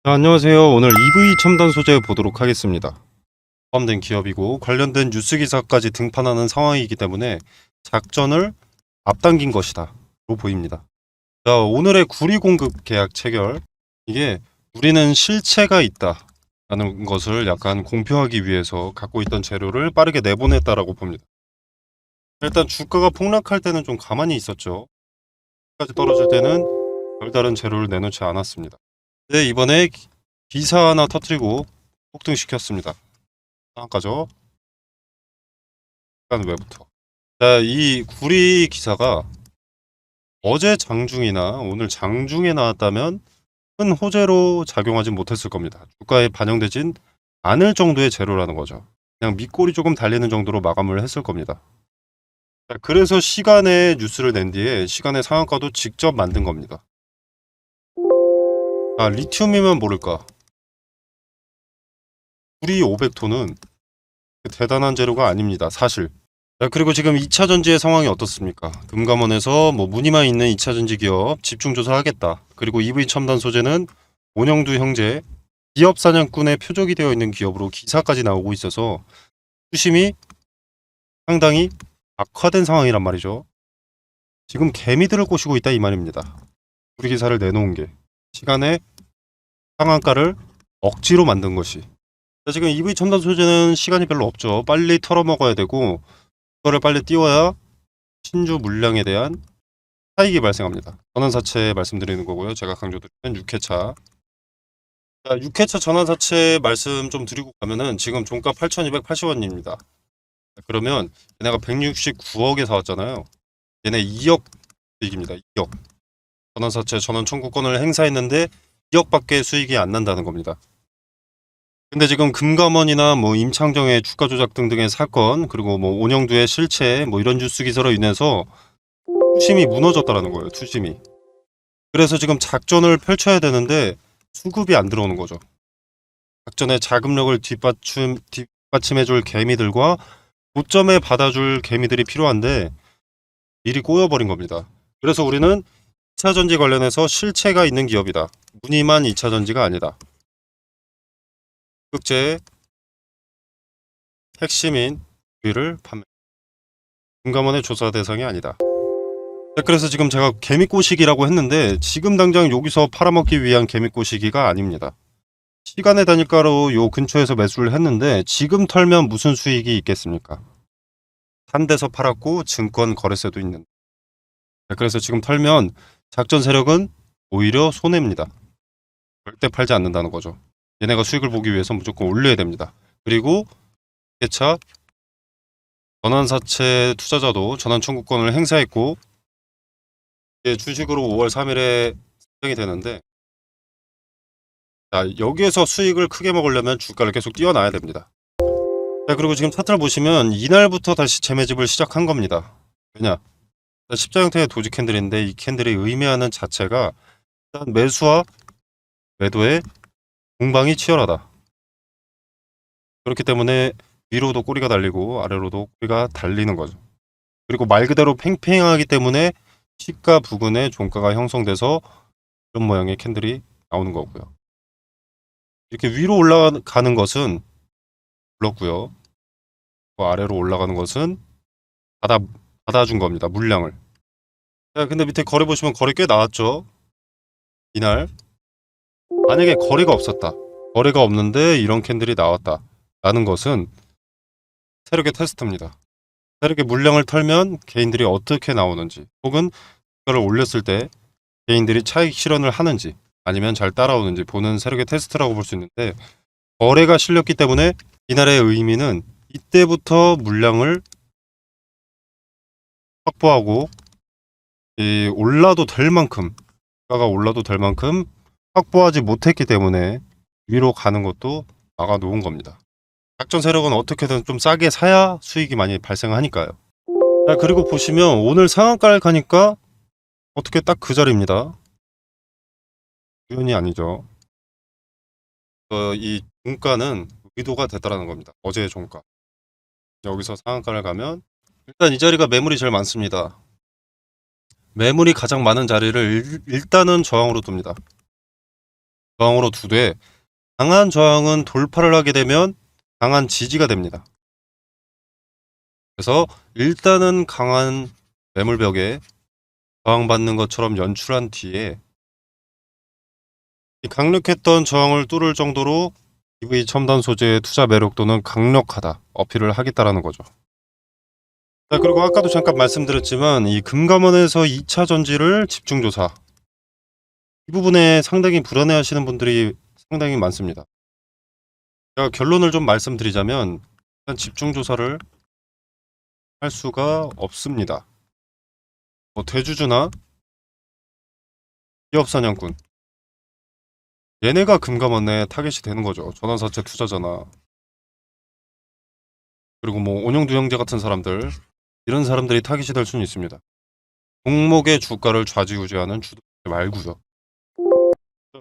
안녕하세요. 오늘 EV 첨단 소재 보도록 하겠습니다. 포함된 기업이고 관련된 뉴스 기사까지 등판하는 상황이기 때문에 작전을 앞당긴 것이다 로 보입니다. 자, 오늘의 구리 공급 계약 체결, 이게 우리는 실체가 있다 라는 것을 약간 공표하기 위해서 갖고 있던 재료를 빠르게 내보냈다라고 봅니다. 일단 주가가 폭락할 때는 좀 가만히 있었죠. 까지 떨어질 때는 별다른 재료를 내놓지 않았습니다. 네, 이번에 기사 하나 터뜨리고 폭등시켰습니다. 상한가죠? 일단 왜부터? 자, 이 구리 기사가 어제 장중이나 오늘 장중에 나왔다면 큰 호재로 작용하진 못했을 겁니다. 주가에 반영되진 않을 정도의 재료라는 거죠. 그냥 밑골이 조금 달리는 정도로 마감을 했을 겁니다. 자, 그래서 시간에 뉴스를 낸 뒤에 시간의 상한가도 직접 만든 겁니다. 아, 리튬이면 모를까? 구리 500톤은 대단한 재료가 아닙니다. 사실. 자, 그리고 지금 2차 전지의 상황이 어떻습니까? 금감원에서 무늬만 있는 2차 전지 기업 집중 조사하겠다. 그리고 EV 첨단 소재는 원영두 형제 기업 사냥꾼의 표적이 되어 있는 기업으로 기사까지 나오고 있어서 수심이 상당히 악화된 상황이란 말이죠. 지금 개미들을 꼬시고 있다 이 말입니다. 우리 기사를 내놓은 게 시간에 상한가를 억지로 만든 것이. 자, 지금 EV 첨단 소재는 시간이 별로 없죠. 빨리 털어먹어야 되고 그거를 빨리 띄워야 신주 물량에 대한 차익이 발생합니다. 전환사채 말씀드리는 거고요. 제가 강조드리는 6회차. 자, 6회차 전환사채 말씀 좀 드리고 가면은 지금 종가 8,280원입니다. 그러면 얘네가 169억에 사왔잖아요. 얘네 2억 수익입니다. 2억. 전환사채 전환 청구권을 행사했는데 2억밖에 수익이 안 난다는 겁니다. 근데 지금 금감원이나 뭐 임창정의 주가 조작 등등의 사건, 그리고 뭐 온영두의 실체, 뭐 이런 뉴스 기사로 인해서 투심이 무너졌다라는 거예요. 투심이. 그래서 지금 작전을 펼쳐야 되는데 수급이 안 들어오는 거죠. 작전의 자금력을 뒷받침해줄 개미들과 고점에 받아줄 개미들이 필요한데 미리 꼬여버린 겁니다. 그래서 우리는 2차 전지 관련해서 실체가 있는 기업이다. 무늬만 2차 전지가 아니다. 국제 핵심인 우리를 판매. 금감원의 조사 대상이 아니다. 그래서 지금 제가 개미꼬시기라고 했는데 지금 당장 여기서 팔아먹기 위한 개미꼬시기가 아닙니다. 시간의 단일가로 요 근처에서 매수를 했는데 지금 털면 무슨 수익이 있겠습니까? 한 데서 팔았고 증권 거래세도 있는. 그래서 지금 털면 작전 세력은 오히려 손해입니다. 절대 팔지 않는다는 거죠. 얘네가 수익을 보기 위해서 무조건 올려야 됩니다. 그리고 2차 전환사채 투자자도 전환 청구권을 행사했고 주식으로 5월 3일에 상장이 되는데 자, 여기에서 수익을 크게 먹으려면 주가를 계속 띄워놔야 됩니다. 자, 그리고 지금 차트를 보시면 이날부터 다시 재매집을 시작한 겁니다. 왜냐? 십자 형태의 도지 캔들인데 이 캔들이 의미하는 자체가 일단 매수와 매도의 공방이 치열하다. 그렇기 때문에 위로도 꼬리가 달리고 아래로도 꼬리가 달리는 거죠. 그리고 말 그대로 팽팽하기 때문에 시가 부근에 종가가 형성돼서 이런 모양의 캔들이 나오는 거고요. 이렇게 위로 올라가는 것은 불렀고요. 아래로 올라가는 것은 받아준 겁니다. 물량을. 자, 근데 밑에 거래 보시면 거래 꽤 나왔죠. 이날 만약에 거래가 없었다. 거래가 없는데 이런 캔들이 나왔다. 라는 것은 세력의 테스트입니다. 세력의 물량을 털면 개인들이 어떻게 나오는지 혹은 그거를 올렸을 때 개인들이 차익 실현을 하는지 아니면 잘 따라오는지 보는 세력의 테스트라고 볼 수 있는데 거래가 실렸기 때문에 이날의 의미는 이때부터 물량을 확보하고 올라도 될 만큼 주가가 올라도 될 만큼 확보하지 못했기 때문에 위로 가는 것도 막아 놓은 겁니다. 작전 세력은 어떻게든 좀 싸게 사야 수익이 많이 발생하니까요. 자, 그리고 보시면 오늘 상한가를 가니까 어떻게 딱 그 자리입니다. 우연이 아니죠. 이 종가는 의도가 됐다라는 겁니다. 어제의 종가. 여기서 상한가를 가면 일단 이 자리가 매물이 제일 많습니다. 매물이 가장 많은 자리를 일단은 저항으로 둡니다. 저항으로 두되 강한 저항은 돌파를 하게 되면 강한 지지가 됩니다. 그래서 일단은 강한 매물벽에 저항받는 것처럼 연출한 뒤에 이 강력했던 저항을 뚫을 정도로 EV 첨단 소재의 투자 매력도는 강력하다 어필을 하겠다라는 거죠. 자, 그리고 아까도 잠깐 말씀드렸지만 이 금감원에서 2차 전지를 집중조사, 이 부분에 상당히 불안해하시는 분들이 상당히 많습니다. 제가 결론을 좀 말씀드리자면 일단 집중조사를 할 수가 없습니다. 뭐 대주주나 기업사냥꾼, 얘네가 금감원에 타겟이 되는 거죠. 전환사채 투자자나 그리고 뭐 온영두영제 같은 사람들, 이런 사람들이 타깃이 될 수는 있습니다. 종목의 주가를 좌지우지하는 주도주 말고요.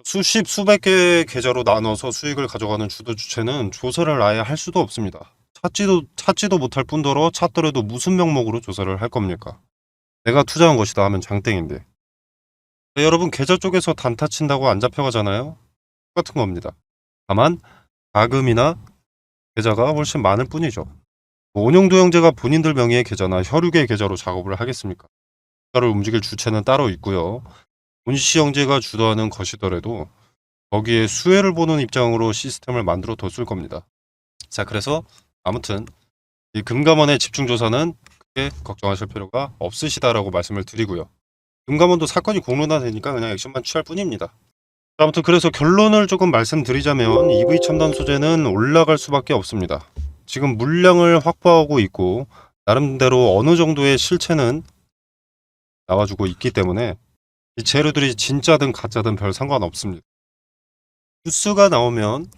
수십 수백 개의 계좌로 나눠서 수익을 가져가는 주도 주체는 조사를 아예 할 수도 없습니다. 찾지도 못할 뿐더러 찾더라도 무슨 명목으로 조사를 할 겁니까? 내가 투자한 것이다 하면 장땡인데. 네, 여러분 계좌 쪽에서 단타 친다고 안 잡혀가잖아요. 똑같은 겁니다. 다만 자금이나 계좌가 훨씬 많을 뿐이죠. 뭐 온영도형제가 본인들 명의의 계좌나 혈육의 계좌로 작업을 하겠습니까? 주가를 움직일 주체는 따로 있고요. 온시형제가 주도하는 것이더라도 거기에 수혜를 보는 입장으로 시스템을 만들어 뒀을 겁니다. 자, 그래서 아무튼 이 금감원의 집중조사는 크게 걱정하실 필요가 없으시다라고 말씀을 드리고요. 금감원도 사건이 공론화되니까 그냥 액션만 취할 뿐입니다. 아무튼 그래서 결론을 조금 말씀드리자면 EV 첨단 소재는 올라갈 수밖에 없습니다. 지금 물량을 확보하고 있고 나름대로 어느 정도의 실체는 나와주고 있기 때문에 이 재료들이 진짜든 가짜든 별 상관없습니다. 뉴스가 나오면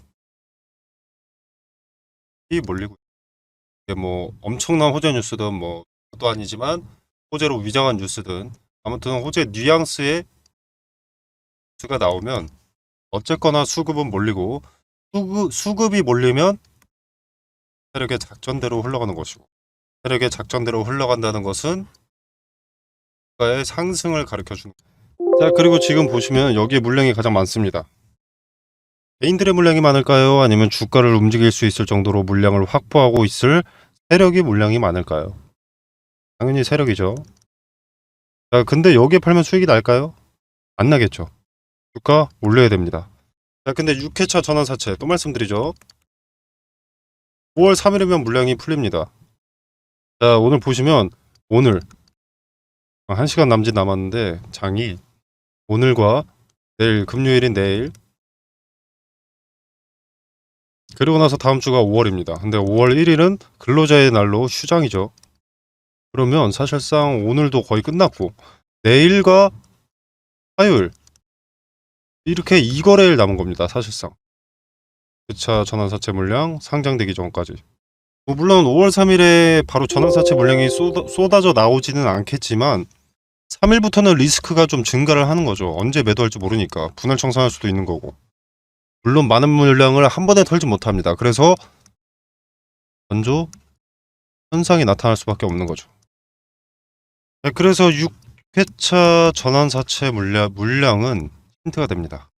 이 몰리고, 이게 뭐 엄청난 호재 뉴스든 뭐 그것도 아니지만 호재로 위장한 뉴스든 아무튼 호재 뉘앙스의 뉴스가 나오면 어쨌거나 수급은 몰리고, 수급이 몰리면 세력의 작전대로 흘러가는 것이고, 세력의 작전대로 흘러간다는 것은 주가의 상승을 가르쳐 주는 거예요. 자, 그리고 지금 보시면 여기에 물량이 가장 많습니다. 개인들의 물량이 많을까요? 아니면 주가를 움직일 수 있을 정도로 물량을 확보하고 있을 세력이 물량이 많을까요? 당연히 세력이죠. 자, 근데 여기에 팔면 수익이 날까요? 안 나겠죠. 주가 올려야 됩니다. 자, 근데 6회차 전환사채 또 말씀드리죠. 5월 3일이면 물량이 풀립니다. 자, 오늘 보시면 오늘 1시간 남짓 남았는데 장이 오늘과 내일, 금요일인 내일, 그리고 나서 다음 주가 5월입니다. 근데 5월 1일은 근로자의 날로 휴장이죠. 그러면 사실상 오늘도 거의 끝났고 내일과 화요일 이렇게 2거래일 남은 겁니다. 사실상 2차 전환사채 물량 상장되기 전까지. 뭐 물론 5월 3일에 바로 전환사채 물량이 쏟아져 나오지는 않겠지만 3일부터는 리스크가 좀 증가를 하는 거죠. 언제 매도할지 모르니까 분할 청산할 수도 있는 거고. 물론 많은 물량을 한 번에 털지 못합니다. 그래서 전조 현상이 나타날 수밖에 없는 거죠. 네, 그래서 6회차 전환사채 물량은 힌트가 됩니다.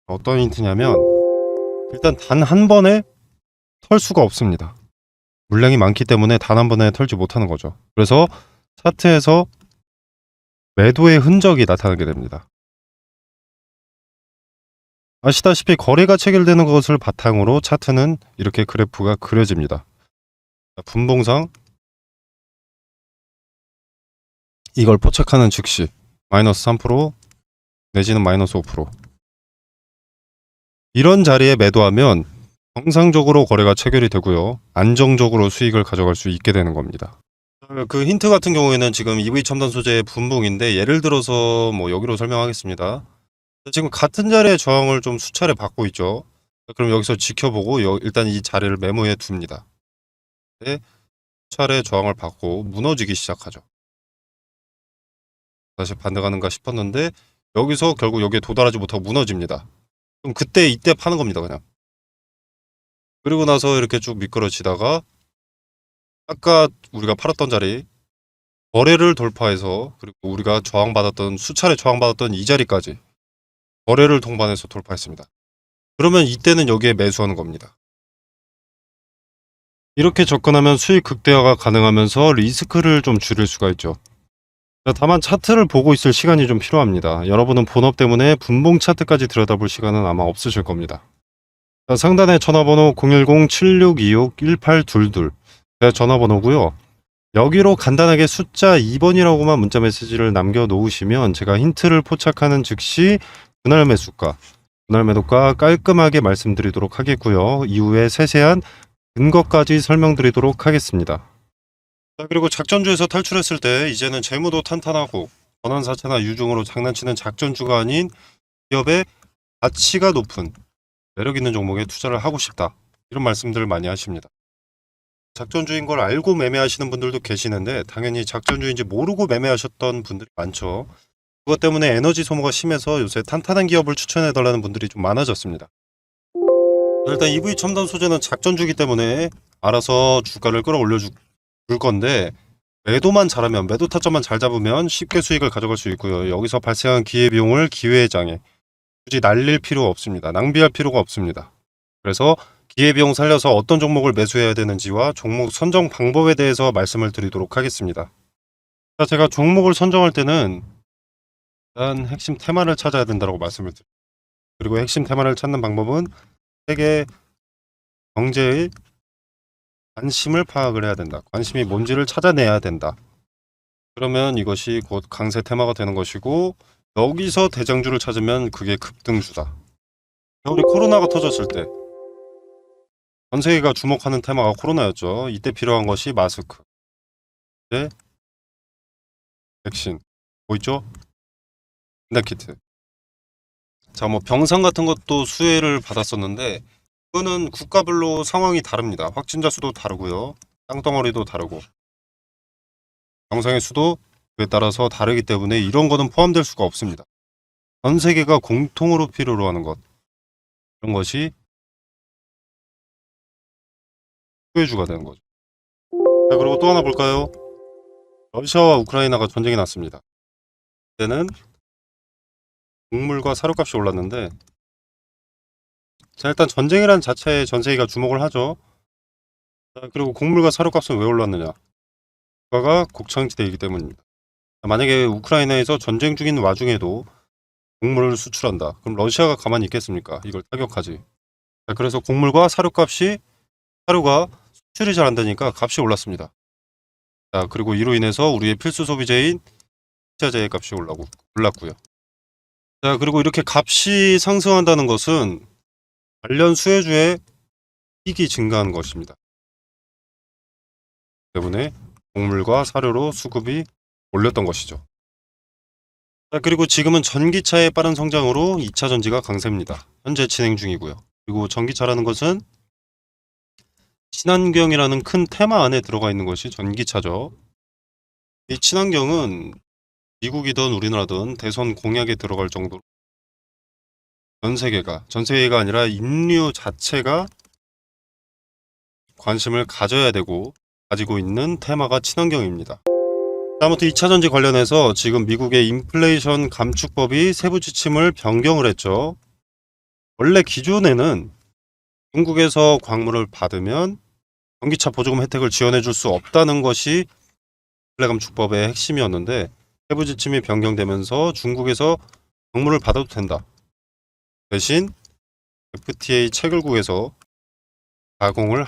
어떤 힌트냐면 일단 단 한 번에 털 수가 없습니다. 물량이 많기 때문에 단 한 번에 털지 못하는 거죠. 그래서 차트에서 매도의 흔적이 나타나게 됩니다. 아시다시피 거래가 체결되는 것을 바탕으로 차트는 이렇게 그래프가 그려집니다. 분봉상 이걸 포착하는 즉시 마이너스 3% 내지는 마이너스 5%, 이런 자리에 매도하면 정상적으로 거래가 체결이 되고요. 안정적으로 수익을 가져갈 수 있게 되는 겁니다. 그 힌트 같은 경우에는 지금 EV 첨단 소재의 분봉인데 예를 들어서 뭐 여기로 설명하겠습니다. 지금 같은 자리에 저항을 좀 수차례 받고 있죠. 그럼 여기서 지켜보고 일단 이 자리를 메모해 둡니다. 네, 수차례 저항을 받고 무너지기 시작하죠. 다시 반등하는가 싶었는데 여기서 결국 여기에 도달하지 못하고 무너집니다. 그럼 이때 파는 겁니다, 그냥. 그리고 나서 이렇게 쭉 미끄러지다가 아까 우리가 팔았던 자리 거래를 돌파해서, 그리고 우리가 수차례 저항받았던 이 자리까지 거래를 동반해서 돌파했습니다. 그러면 이때는 여기에 매수하는 겁니다. 이렇게 접근하면 수익 극대화가 가능하면서 리스크를 좀 줄일 수가 있죠. 자, 다만 차트를 보고 있을 시간이 좀 필요합니다. 여러분은 본업 때문에 분봉 차트까지 들여다볼 시간은 아마 없으실 겁니다. 자, 상단에 전화번호 010-7626-1822 제 전화번호고요. 여기로 간단하게 숫자 2번이라고만 문자 메시지를 남겨놓으시면 제가 힌트를 포착하는 즉시 분할 매수가, 분할 매도가 깔끔하게 말씀드리도록 하겠고요. 이후에 세세한 근거까지 설명드리도록 하겠습니다. 자, 그리고 작전주에서 탈출했을 때 이제는 재무도 탄탄하고 전환사채나 유중으로 장난치는 작전주가 아닌 기업의 가치가 높은 매력 있는 종목에 투자를 하고 싶다. 이런 말씀들을 많이 하십니다. 작전주인 걸 알고 매매하시는 분들도 계시는데 당연히 작전주인지 모르고 매매하셨던 분들이 많죠. 그것 때문에 에너지 소모가 심해서 요새 탄탄한 기업을 추천해달라는 분들이 좀 많아졌습니다. 일단 EV 첨단 소재는 작전주기 때문에 알아서 주가를 끌어올려 줄 건데 매도만 잘하면, 매도 타점만 잘 잡으면 쉽게 수익을 가져갈 수 있고요. 여기서 발생한 기회비용을 기회장에 굳이 날릴 필요 없습니다. 낭비할 필요가 없습니다. 그래서 기회비용 살려서 어떤 종목을 매수해야 되는지와 종목 선정 방법에 대해서 말씀을 드리도록 하겠습니다. 자, 제가 종목을 선정할 때는 일단 핵심 테마를 찾아야 된다고 말씀을 드립니다. 그리고 핵심 테마를 찾는 방법은 세계 경제의 관심을 파악을 해야 된다. 관심이 뭔지를 찾아내야 된다. 그러면 이것이 곧 강세 테마가 되는 것이고 여기서 대장주를 찾으면 그게 급등주다. 우리 코로나가 터졌을 때 전 세계가 주목하는 테마가 코로나였죠. 이때 필요한 것이 마스크, 네, 백신, 보이죠? 진단키트. 자, 뭐 병상 같은 것도 수혜를 받았었는데 그거는 국가별로 상황이 다릅니다. 확진자 수도 다르고요. 땅덩어리도 다르고 병상의 수도 그에 따라서 다르기 때문에 이런 거는 포함될 수가 없습니다. 전 세계가 공통으로 필요로 하는 것, 이런 것이 수혜주가 되는 거죠. 자, 그리고 또 하나 볼까요? 러시아와 우크라이나가 전쟁이 났습니다. 그때는 곡물과 사료값이 올랐는데 자, 일단 전쟁이란 자체에 전 세계가 주목을 하죠. 자, 그리고 곡물과 사료값은 왜 올랐느냐? 국가가 곡창지대이기 때문입니다. 자, 만약에 우크라이나에서 전쟁 중인 와중에도 곡물을 수출한다. 그럼 러시아가 가만히 있겠습니까? 이걸 타격하지. 자, 그래서 곡물과 사료가 수출이 잘 안 되니까 값이 올랐습니다. 자, 그리고 이로 인해서 우리의 필수 소비재인 식자재의 값이 올랐고요. 자, 그리고 이렇게 값이 상승한다는 것은 관련 수혜주의 이익이 증가한 것입니다. 때문에 곡물과 사료로 수급이 올렸던 것이죠. 자, 그리고 지금은 전기차의 빠른 성장으로 2차 전지가 강세입니다. 현재 진행 중이고요. 그리고 전기차라는 것은 친환경이라는 큰 테마 안에 들어가 있는 것이 전기차죠. 이 친환경은 미국이든 우리나라든 대선 공약에 들어갈 정도로 전 세계가 아니라 인류 자체가 관심을 가져야 되고 가지고 있는 테마가 친환경입니다. 다음부터 2차 전지 관련해서 지금 미국의 인플레이션 감축법이 세부 지침을 변경을 했죠. 원래 기존에는 중국에서 광물을 받으면 전기차 보조금 혜택을 지원해 줄 수 없다는 것이 인플레 감축법의 핵심이었는데 세부 지침이 변경되면서 중국에서 광물을 받아도 된다. 대신 FTA 체결국에서 가공을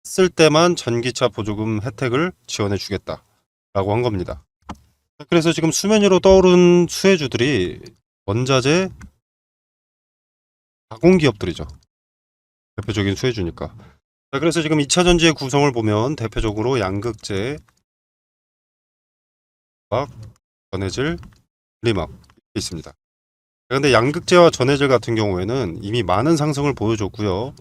했을 때만 전기차 보조금 혜택을 지원해 주겠다 라고 한 겁니다. 그래서 지금 수면 위로 떠오른 수혜주들이 원자재 가공기업들이죠. 대표적인 수혜주니까. 자, 그래서 지금 2차 전지의 구성을 보면 대표적으로 양극재, 전해질, 리막 이렇게 있습니다. 그런데 양극재와 전해질 같은 경우에는 이미 많은 상승을 보여줬고요.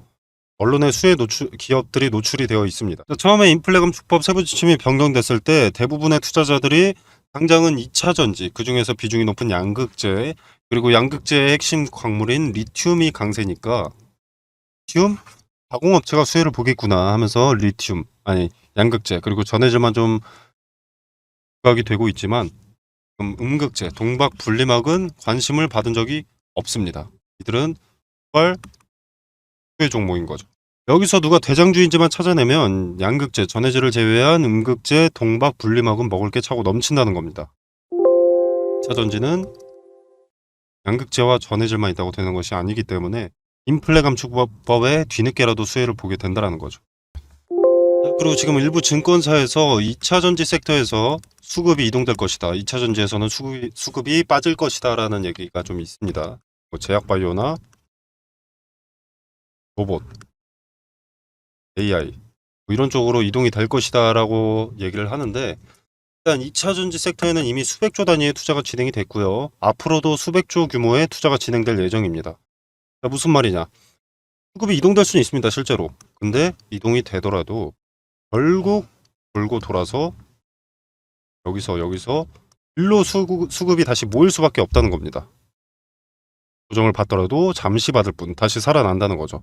언론의 수혜 기업들이 노출이 되어 있습니다. 처음에 인플레 감축법 세부 지침이 변경됐을 때 대부분의 투자자들이 당장은 2차 전지, 그 중에서 비중이 높은 양극재, 그리고 양극재의 핵심 광물인 리튬이 강세니까 리튬 가공업체가 수혜를 보겠구나 하면서 양극재, 그리고 전해질만 좀 부각이 되고 있지만 음극재, 동박 분리막은 관심을 받은 적이 없습니다. 이들은 후발 수혜 종목인 거죠. 여기서 누가 대장주인지만 찾아내면 양극재, 전해질을 제외한 음극재, 동박, 분리막은 먹을 게 차고 넘친다는 겁니다. 2차전지는 양극재와 전해질만 있다고 되는 것이 아니기 때문에 인플레 감축법에 뒤늦게라도 수혜를 보게 된다는 거죠. 그리고 지금 일부 증권사에서 2차전지 섹터에서 수급이 이동될 것이다. 2차전지에서는 수급이 빠질 것이다 라는 얘기가 좀 있습니다. 뭐 제약바이오나 로봇, AI 뭐 이런 쪽으로 이동이 될 것이다 라고 얘기를 하는데, 일단 2차전지 섹터에는 이미 수백조 단위의 투자가 진행이 됐고요. 앞으로도 수백조 규모의 투자가 진행될 예정입니다. 무슨 말이냐, 수급이 이동될 수는 있습니다 실제로. 근데 이동이 되더라도 결국 돌고 돌아서 여기서 일로 수급이 다시 모일 수밖에 없다는 겁니다. 조정을 받더라도 잠시 받을 뿐, 다시 살아난다는 거죠.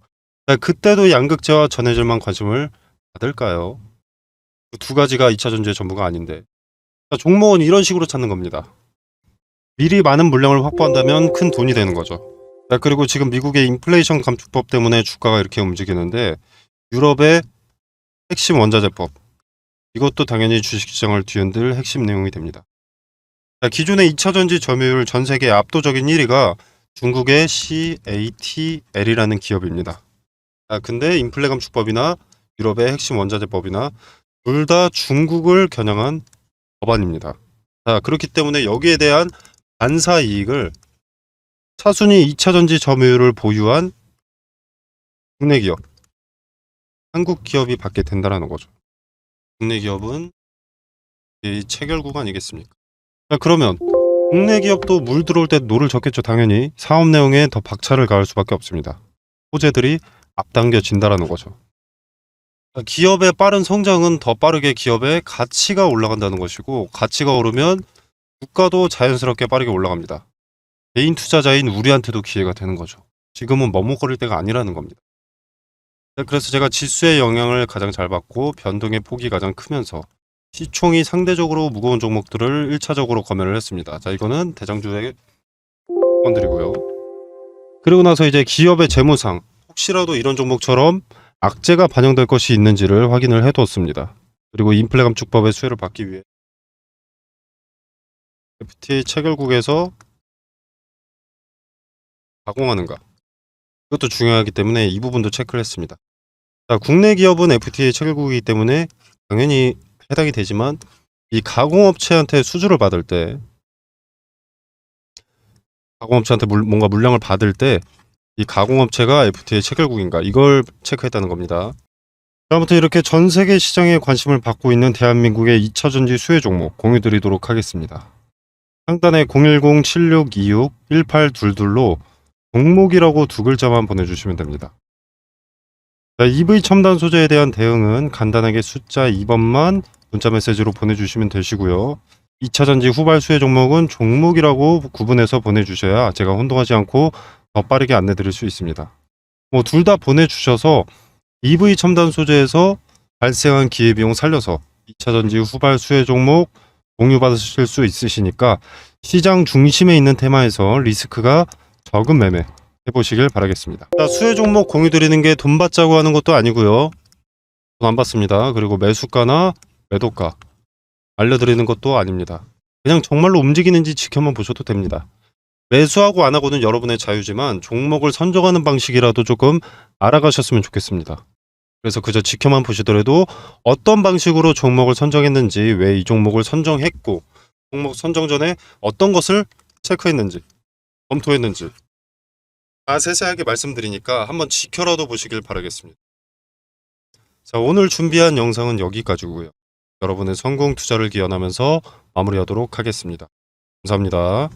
그때도 양극재와 전해질만 관심을 받을까요? 그 두 가지가 2차전지의 전부가 아닌데. 종목은 이런 식으로 찾는 겁니다. 미리 많은 물량을 확보한다면 큰 돈이 되는 거죠. 그리고 지금 미국의 인플레이션 감축법 때문에 주가가 이렇게 움직이는데, 유럽의 핵심 원자재법, 이것도 당연히 주식시장을 뒤흔들 핵심 내용이 됩니다. 기존의 2차전지 점유율 전 세계 압도적인 1위가 중국의 CATL이라는 기업입니다. 근데 인플레 감축법이나 유럽의 핵심 원자재법이나 둘 다 중국을 겨냥한 법안입니다. 그렇기 때문에 여기에 대한 반사 이익을 차순위 2차전지 점유율을 보유한 국내 기업, 한국 기업이 받게 된다는 거죠. 국내 기업은 이 체결국 아니겠습니까? 그러면 국내 기업도 물 들어올 때 노를 젓겠죠. 당연히 사업 내용에 더 박차를 가할 수밖에 없습니다. 호재들이 앞당겨진다라는 거죠. 기업의 빠른 성장은 더 빠르게 기업의 가치가 올라간다는 것이고, 가치가 오르면 주가도 자연스럽게 빠르게 올라갑니다. 개인 투자자인 우리한테도 기회가 되는 거죠. 지금은 머뭇거릴 때가 아니라는 겁니다. 그래서 제가 지수의 영향을 가장 잘 받고 변동의 폭이 가장 크면서 시총이 상대적으로 무거운 종목들을 1차적으로 검열을 했습니다. 이거는 대장주의 건드리고요. 그리고 나서 이제 기업의 재무상, 혹시라도 이런 종목처럼 악재가 반영될 것이 있는지를 확인을 해두었습니다. 그리고 인플레 감축법의 수혜를 받기 위해 FTA 체결국에서 가공하는가, 이것도 중요하기 때문에 이 부분도 체크를 했습니다. 국내 기업은 FTA 체결국이기 때문에 당연히 해당이 되지만, 이 가공업체한테 수주를 받을 때, 가공업체한테 뭔가 물량을 받을 때 이 가공업체가 FTA 체결국인가, 이걸 체크했다는 겁니다. 아무튼 이렇게 전 세계 시장에 관심을 받고 있는 대한민국의 2차전지 수혜 종목 공유드리도록 하겠습니다. 상단에 010-7626-1822로 종목이라고 두 글자만 보내주시면 됩니다. EV 첨단 소재에 대한 대응은 간단하게 숫자 2번만 문자 메시지로 보내주시면 되시고요. 2차전지 후발 수혜 종목은 종목이라고 구분해서 보내주셔야 제가 혼동하지 않고 더 빠르게 안내 드릴 수 있습니다. 둘 다 보내주셔서 EV 첨단 소재에서 발생한 기회비용 살려서 2차전지 후발 수혜 종목 공유받으실 수 있으시니까 시장 중심에 있는 테마에서 리스크가 적은 매매 해보시길 바라겠습니다. 수혜 종목 공유 드리는 게 돈 받자고 하는 것도 아니고요. 돈 안 받습니다. 그리고 매수가나 매도가 알려드리는 것도 아닙니다. 그냥 정말로 움직이는지 지켜만 보셔도 됩니다. 매수하고 안 하고는 여러분의 자유지만 종목을 선정하는 방식이라도 조금 알아가셨으면 좋겠습니다. 그래서 그저 지켜만 보시더라도 어떤 방식으로 종목을 선정했는지, 왜 이 종목을 선정했고, 종목 선정 전에 어떤 것을 체크했는지, 검토했는지 세세하게 말씀드리니까 한번 지켜라도 보시길 바라겠습니다. 오늘 준비한 영상은 여기까지고요. 여러분의 성공 투자를 기원하면서 마무리하도록 하겠습니다. 감사합니다.